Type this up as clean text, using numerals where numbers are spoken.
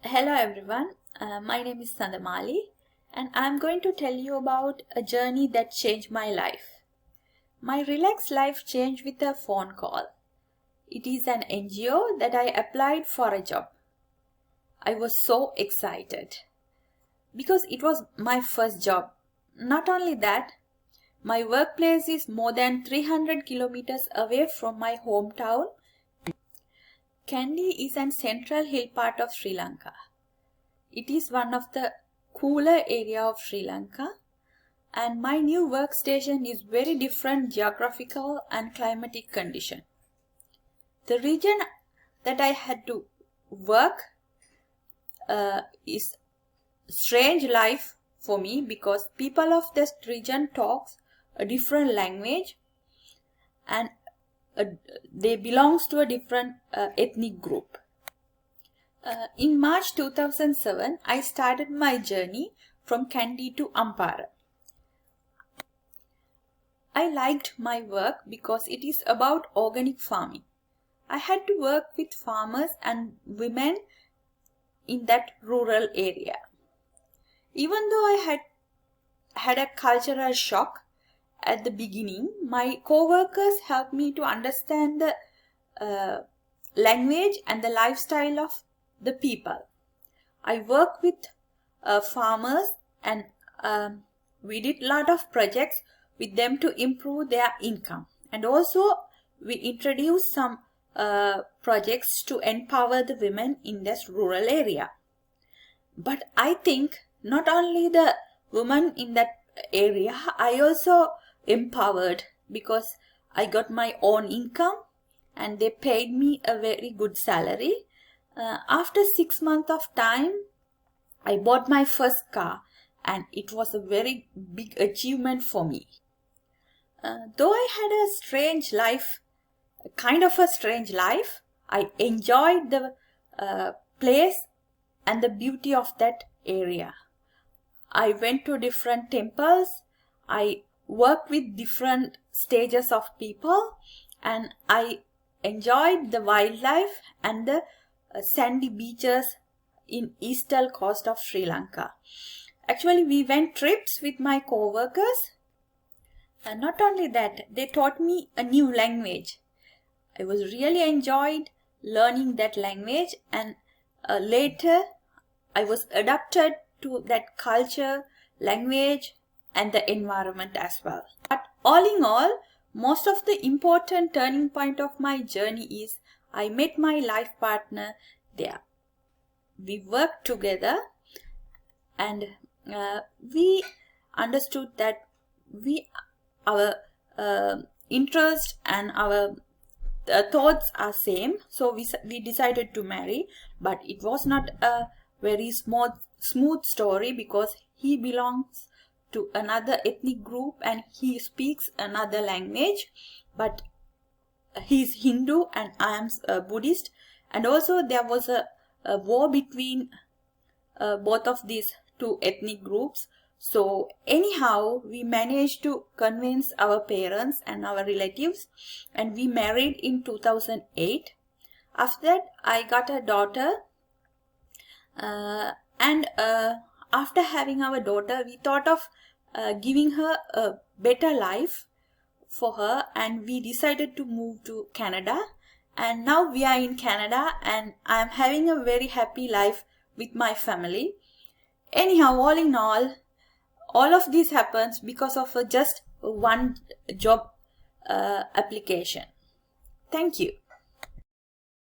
Hello everyone, my name is Sandamali and I am going to tell you about a journey that changed my life. My relaxed life changed with a phone call. It is an NGO that I applied for a job. I was so excited because it was my first job. Not only that, my workplace is more than 300 kilometers away from my hometown. Kandy is an central hill part of Sri Lanka. It is one of the cooler area of Sri Lanka, and my new workstation is very different geographical and climatic condition. The region that I had to work is strange life for me because people of this region talks a different language and they belongs to a different ethnic group. In March 2007, I started my journey from Kandy to Ampara. I liked my work because it is about organic farming. I had to work with farmers and women in that rural area. Even though I had a cultural shock at the beginning, my co-workers helped me to understand the language and the lifestyle of the people. I work with farmers and we did a lot of projects with them to improve their income, and also we introduced some projects to empower the women in this rural area. But I think not only the women in that area, I also empowered because I got my own income and they paid me a very good salary. After 6 months of time, I bought my first car and it was a very big achievement for me. Though I had a strange life, I enjoyed the place and the beauty of that area. I went to different temples, I worked with different stages of people, and I enjoyed the wildlife and the sandy beaches in eastern coast of Sri Lanka. Actually, we went trips with my co-workers, and not only that, they taught me a new language. I was really enjoyed learning that language, and later I was adapted to that culture, language and the environment as well. But all in all, most of the important turning point of my journey is I met my life partner there. We worked together and we understood that our interest and our thoughts are same, so we decided to marry. But it was not a very smooth story because he belongs to another ethnic group and he speaks another language, but he's Hindu and I am Buddhist, and also there was a war between both of these two ethnic groups. So anyhow, we managed to convince our parents and our relatives, and we married in 2008. After that, I got a daughter, and after having our daughter, we thought of giving her a better life for her, and we decided to move to Canada. And now we are in Canada and I am having a very happy life with my family. Anyhow, all in all of this happens because of just one job application. Thank you.